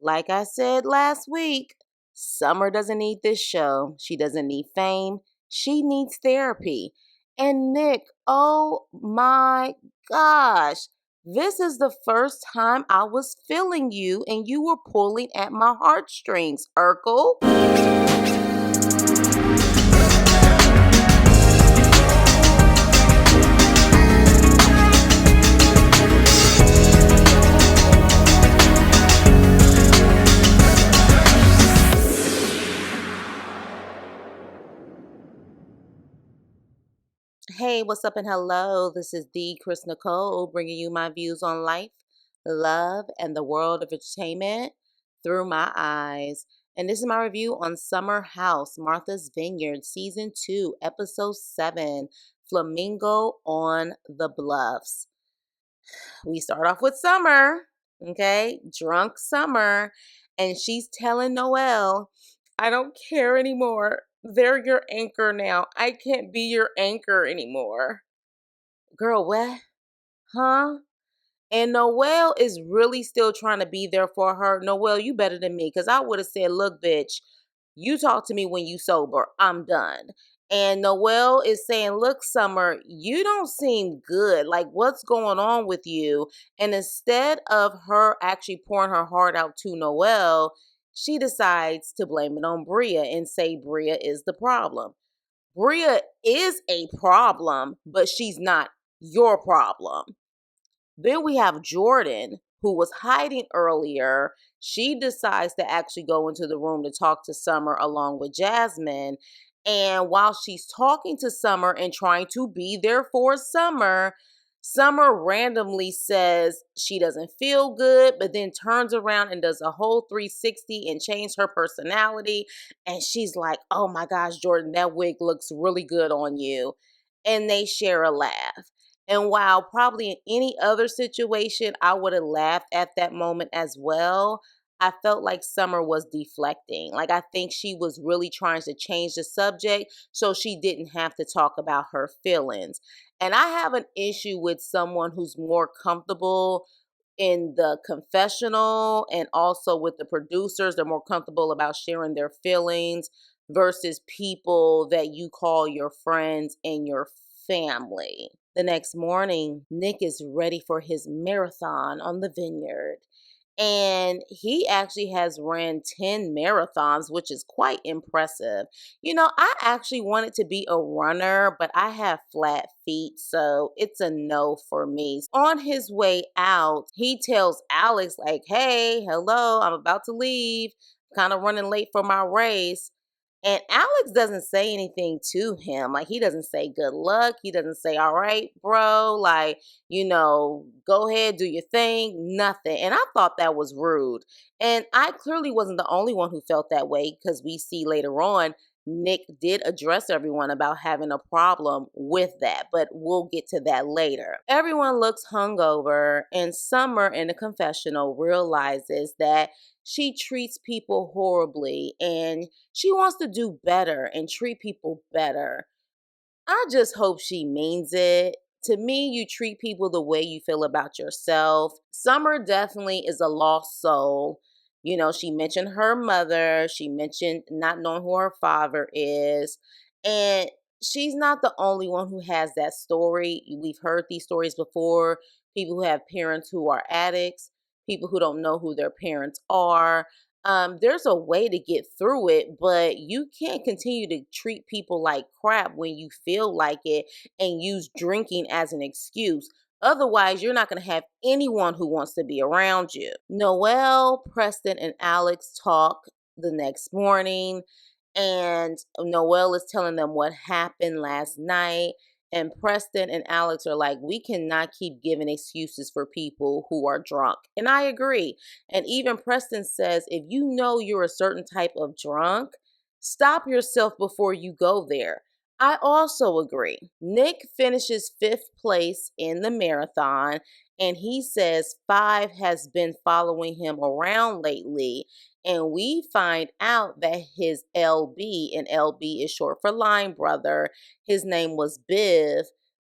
Like I said last week, Summer doesn't need this show. She doesn't need fame. She needs therapy. And Nick, oh my gosh, this is the first time I was feeling you and you were pulling at my heartstrings, Urkel. Hey, what's up and hello? This is the Chris Nicole bringing you my views on life, love, and the world of entertainment through my eyes. And this is my review on Summer House, Martha's Vineyard, Season 2, Episode 7, Flamingo on the Bluffs. We start off with Summer, okay? Drunk Summer. And she's telling Noelle, I don't care anymore. They're your anchor now. I can't be your anchor anymore. Girl, what? Huh? And Noelle is really still trying to be there for her. Noelle, you better than me. Because I would have said, look, bitch, you talk to me when you sober. I'm done. And Noelle is saying, look, Summer, you don't seem good. Like, what's going on with you? And instead of her actually pouring her heart out to Noelle, she decides to blame it on Bria and say Bria is the problem. Bria is a problem, but she's not your problem. Then we have Jordan, who was hiding earlier. She decides to actually go into the room to talk to Summer along with Jasmine. And while she's talking to Summer and trying to be there for Summer, Summer randomly says she doesn't feel good, but then turns around and does a whole 360 and changes her personality. And she's like, oh my gosh, Jordan, that wig looks really good on you. And they share a laugh. And while probably in any other situation, I would have laughed at that moment as well, I felt like Summer was deflecting. Like, I think she was really trying to change the subject so she didn't have to talk about her feelings. And I have an issue with someone who's more comfortable in the confessional and also with the producers. They're more comfortable about sharing their feelings versus people that you call your friends and your family. The next morning, Nick is ready for his marathon on the vineyard. And he actually has ran 10 marathons, which is quite impressive. You know, I actually wanted to be a runner, but I have flat feet, so it's a no for me. On his way out, he tells Alex, like, hey, hello, I'm about to leave. Kind of running late for my race. And Alex doesn't say anything to him. Like, he doesn't say good luck. He doesn't say, all right, bro, like, go ahead, do your thing. Nothing. And I thought that was rude. And I clearly wasn't the only one who felt that way because we see later on, Nick did address everyone about having a problem with that, but we'll get to that later. Everyone looks hungover, and Summer in the confessional realizes that she treats people horribly and she wants to do better and treat people better. I just hope she means it. To me, you treat people the way you feel about yourself. Summer definitely is a lost soul. You know, she mentioned her mother. She mentioned not knowing who her father is. And she's not the only one who has that story. We've heard these stories before. People who have parents who are addicts, people who don't know who their parents are. There's a way to get through it, but you can't continue to treat people like crap when you feel like it and use drinking as an excuse. Otherwise, you're not going to have anyone who wants to be around you. Noelle, Preston, and Alex talk the next morning, and Noelle is telling them what happened last night. And Preston and Alex are like, we cannot keep giving excuses for people who are drunk. And I agree. And even Preston says, if you know you're a certain type of drunk, stop yourself before you go there. I also agree. Nick finishes 5th place in the marathon, and he says 5 has been following him around lately. And we find out that his LB, and LB is short for line brother, his name was Biv.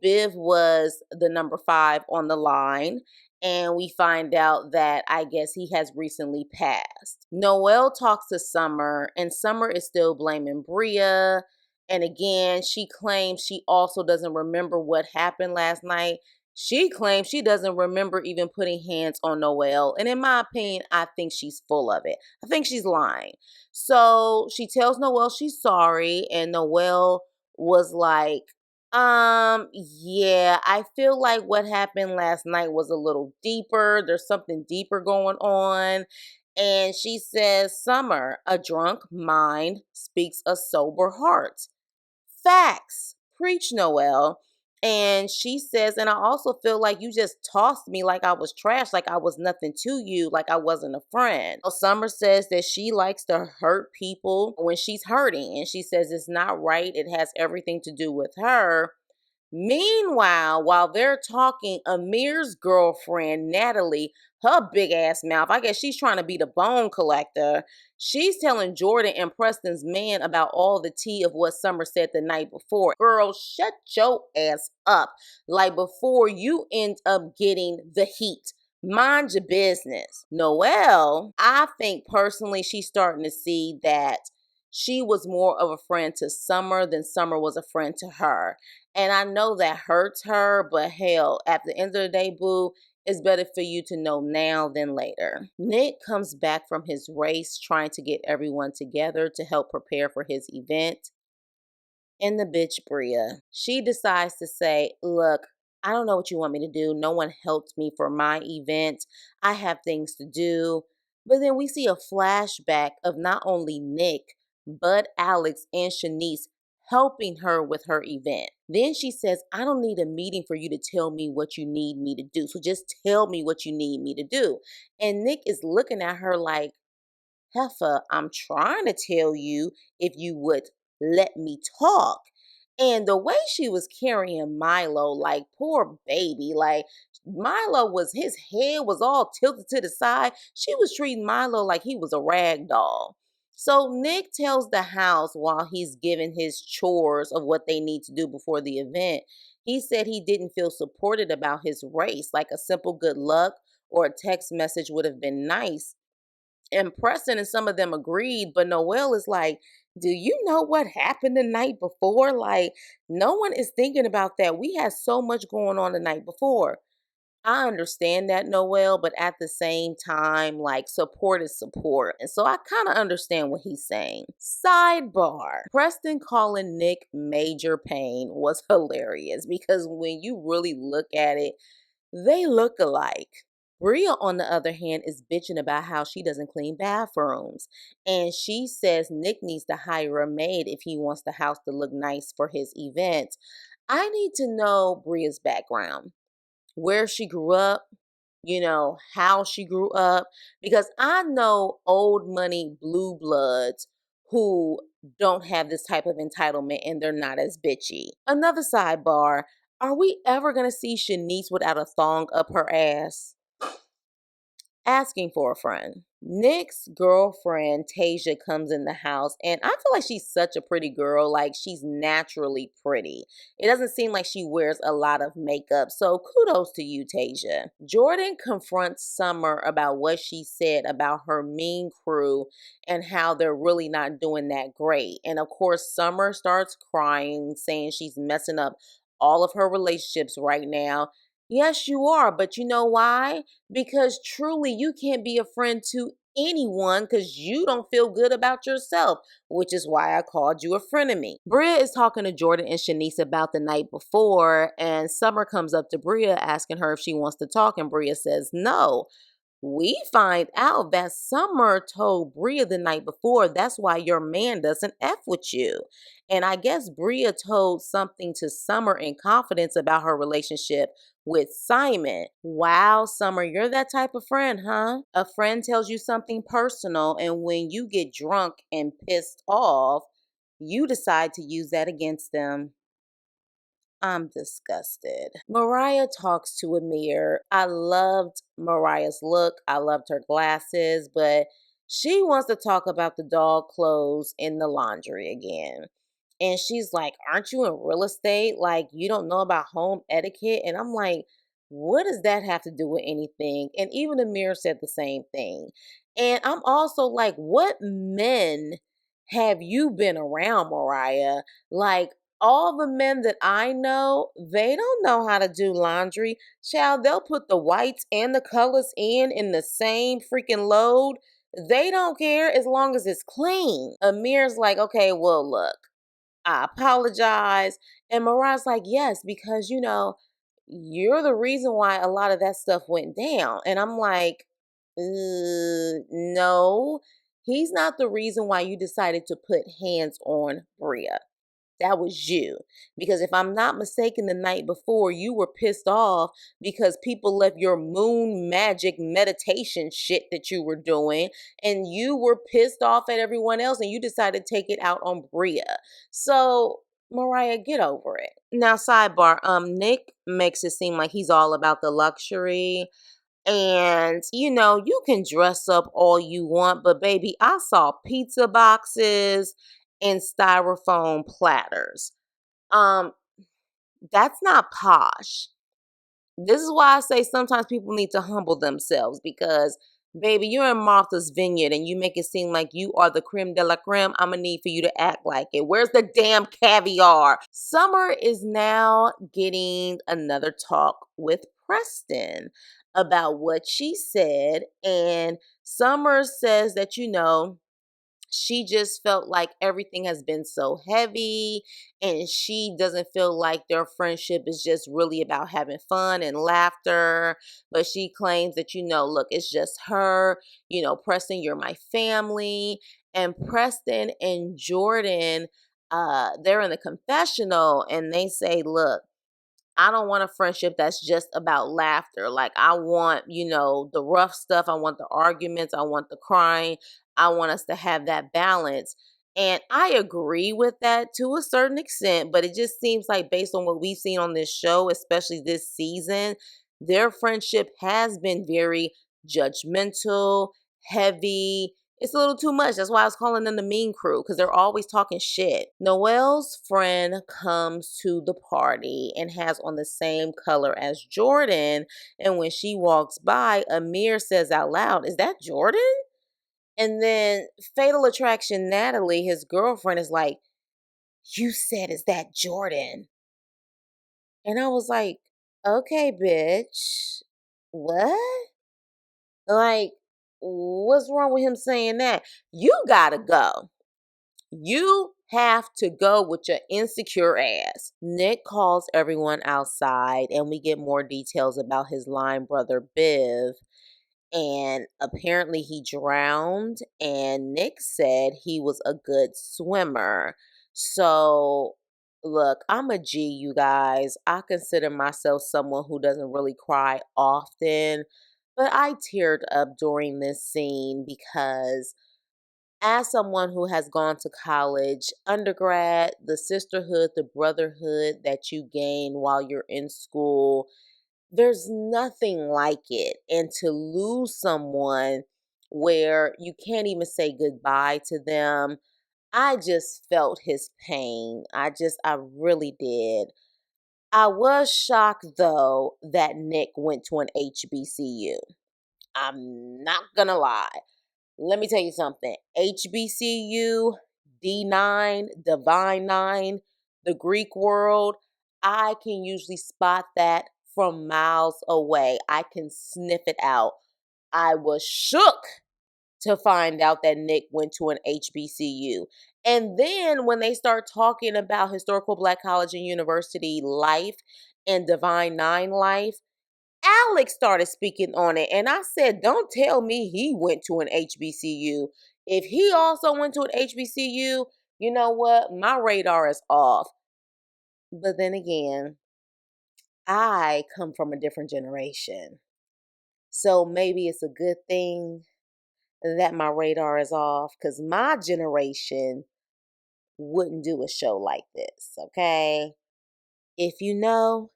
Biv was the number 5 on the line. And we find out that I guess he has recently passed. Noelle talks to Summer, and Summer is still blaming Bria. And again, she claims she also doesn't remember what happened last night. She claims she doesn't remember even putting hands on Noelle. And in my opinion, I think she's full of it. I think she's lying. So she tells Noelle she's sorry, and Noelle was like, yeah, I feel like what happened last night was a little deeper. There's something deeper going on. And she says, Summer, a drunk mind speaks a sober heart. Facts. Preach, Noelle. And she says, and I also feel like you just tossed me like I was trash, like I was nothing to you, like I wasn't a friend. So Summer says that she likes to hurt people when she's hurting. And she says it's not right. It has everything to do with her. Meanwhile, while they're talking, Amir's girlfriend, Natalie, her big ass mouth, I guess she's trying to be the bone collector. She's telling Jordan and Preston's man about all the tea of what Summer said the night before. Girl, shut your ass up. Like before you end up getting the heat. Mind your business. Noelle, I think personally she's starting to see that she was more of a friend to Summer than Summer was a friend to her. And I know that hurts her, but hell, at the end of the day, boo, it's better for you to know now than later. Nick comes back from his race trying to get everyone together to help prepare for his event. And the bitch Bria, she decides to say, look, I don't know what you want me to do. No one helped me for my event. I have things to do. But then we see a flashback of not only Nick, but Alex and Shanice helping her with her event. Then she says, I don't need a meeting for you to tell me what you need me to do. So just tell me what you need me to do. And Nick is looking at her like, Heifer, I'm trying to tell you if you would let me talk. And the way she was carrying Milo, like poor baby, like Milo was, his head was all tilted to the side. She was treating Milo like he was a rag doll. So Nick tells the house while he's giving his chores of what they need to do before the event. He said he didn't feel supported about his race, like a simple good luck or a text message would have been nice. And Preston and some of them agreed, but Noelle is like, do you know what happened the night before? Like, no one is thinking about that. We had so much going on the night before. I understand that, Noelle, but at the same time, like, support is support. And so I kind of understand what he's saying. Sidebar. Preston calling Nick Major Pain was hilarious because when you really look at it, they look alike. Bria, on the other hand, is bitching about how she doesn't clean bathrooms. And she says Nick needs to hire a maid if he wants the house to look nice for his event. I need to know Bria's background, where she grew up, how she grew up, because I know old money blue bloods who don't have this type of entitlement and they're not as bitchy. Another sidebar, are we ever going to see Shanice without a thong up her ass? Asking for a friend. Nick's girlfriend, Tasia, comes in the house, and I feel like she's such a pretty girl. Like, she's naturally pretty. It doesn't seem like she wears a lot of makeup, so kudos to you, Tasia. Jordan confronts Summer about what she said about her mean crew and how they're really not doing that great. And of course, Summer starts crying, saying she's messing up all of her relationships right now. Yes, you are, but you know why? Because truly you can't be a friend to anyone because you don't feel good about yourself, which is why I called you a frenemy. Bria is talking to Jordan and Shanice about the night before, and Summer comes up to Bria asking her if she wants to talk, and Bria says no. We find out that Summer told Bria the night before, that's why your man doesn't F with you. And I guess Bria told something to Summer in confidence about her relationship with Simon. Wow, Summer, you're that type of friend, huh? A friend tells you something personal, and when you get drunk and pissed off, you decide to use that against them. I'm disgusted. Mariah talks to Amir. I loved Mariah's look. I loved her glasses, but she wants to talk about the dog clothes in the laundry again. And she's like, aren't you in real estate? Like, you don't know about home etiquette? And I'm like, what does that have to do with anything? And even Amir said the same thing. And I'm also like, what men have you been around, Mariah? Like, all the men that I know, they don't know how to do laundry. Child, they'll put the whites and the colors in the same freaking load. They don't care as long as it's clean. Amir's like, okay, well, look, I apologize. And Mariah's like, yes, because you're the reason why a lot of that stuff went down. And I'm like, no, he's not the reason why you decided to put hands on Bria. That was you. Because if I'm not mistaken, the night before, you were pissed off because people left your moon magic meditation shit that you were doing, and you were pissed off at everyone else, and you decided to take it out on Bria. So, Mariah, get over it. Now, sidebar, Nick makes it seem like he's all about the luxury. And you can dress up all you want, but baby, I saw pizza boxes and styrofoam platters. Um, that's not posh. This is why I say sometimes people need to humble themselves because, baby, you're in Martha's Vineyard and you make it seem like you are the creme de la creme. I'm gonna need for you to act like it. Where's the damn caviar? Summer is now getting another talk with Preston about what she said, and Summer says that she just felt like everything has been so heavy and she doesn't feel like their friendship is just really about having fun and laughter. But she claims that, look, it's just her, Preston, you're my family. And Preston and Jordan, they're in the confessional and they say, look, I don't want a friendship that's just about laughter. Like, I want, the rough stuff. I want the arguments. I want the crying. I want us to have that balance. And I agree with that to a certain extent, but it just seems like based on what we've seen on this show, especially this season, their friendship has been very judgmental, heavy. It's a little too much. That's why I was calling them the mean crew, because they're always talking shit. Noelle's friend comes to the party and has on the same color as Jordan. And when she walks by, Amir says out loud, "Is that Jordan?" And then Fatal Attraction Natalie, his girlfriend, is like, "You said, is that Jordan?" And I was like, okay, bitch. What? Like, what's wrong with him saying that? You gotta go. You have to go with your insecure ass. Nick calls everyone outside, and we get more details about his line brother, Biv. And apparently, he drowned, and Nick said he was a good swimmer. So, look, I'm a G, you guys. I consider myself someone who doesn't really cry often, but I teared up during this scene because as someone who has gone to college, undergrad, the sisterhood, the brotherhood that you gain while you're in school, there's nothing like it. And to lose someone where you can't even say goodbye to them, I just felt his pain. I really did. I was shocked though that Nick went to an HBCU. I'm not gonna lie. Let me tell you something. HBCU, D9, Divine 9, the Greek world, I can usually spot that from miles away. I can sniff it out. I was shook to find out that Nick went to an HBCU. And then when they start talking about historical Black college and university life and Divine 9 life, Alex started speaking on it, and I said, don't tell me he went to an HBCU. If he also went to an HBCU, you know what? My radar is off. But then again, I come from a different generation. So maybe it's a good thing that my radar is off because my generation wouldn't do a show like this, okay? If you know,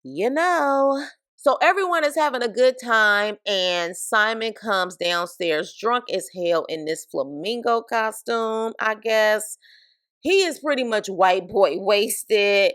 you know. So everyone is having a good time, and Simon comes downstairs drunk as hell in this flamingo costume, I guess. He is pretty much white boy wasted.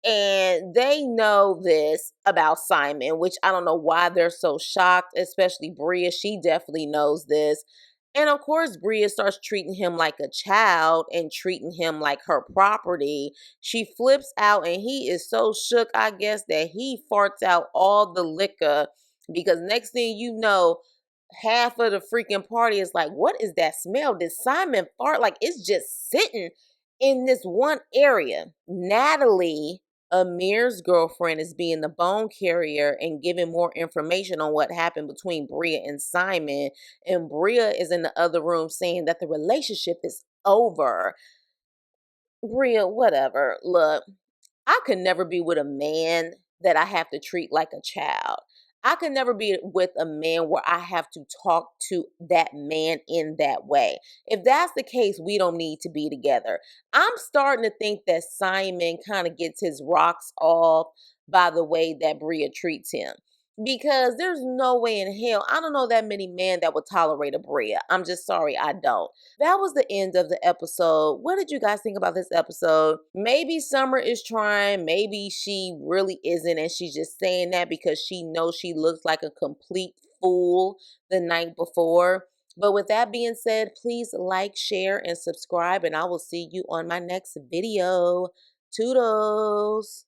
And they know this about Simon, which I don't know why they're so shocked, especially Bria. She definitely knows this. And of course, Bria starts treating him like a child and treating him like her property. She flips out and he is so shook, I guess, that he farts out all the liquor because next thing you know, half of the freaking party is like, what is that smell? Did Simon fart? Like, it's just sitting in this one area. Natalie, Amir's girlfriend, is being the bone carrier and giving more information on what happened between Bria and Simon. And Bria is in the other room saying that the relationship is over. Bria, whatever. Look, I could never be with a man that I have to treat like a child. I could never be with a man where I have to talk to that man in that way. If that's the case, we don't need to be together. I'm starting to think that Simon kind of gets his rocks off by the way that Bria treats him. Because there's no way in hell, I don't know that many men that would tolerate a Bria. I'm just sorry, I don't. That was the end of the episode. What did you guys think about this episode? Maybe Summer is trying, maybe she really isn't, and she's just saying that because she knows she looks like a complete fool the night before. But with that being said, please like, share, and subscribe, and I will see you on my next video. Toodles.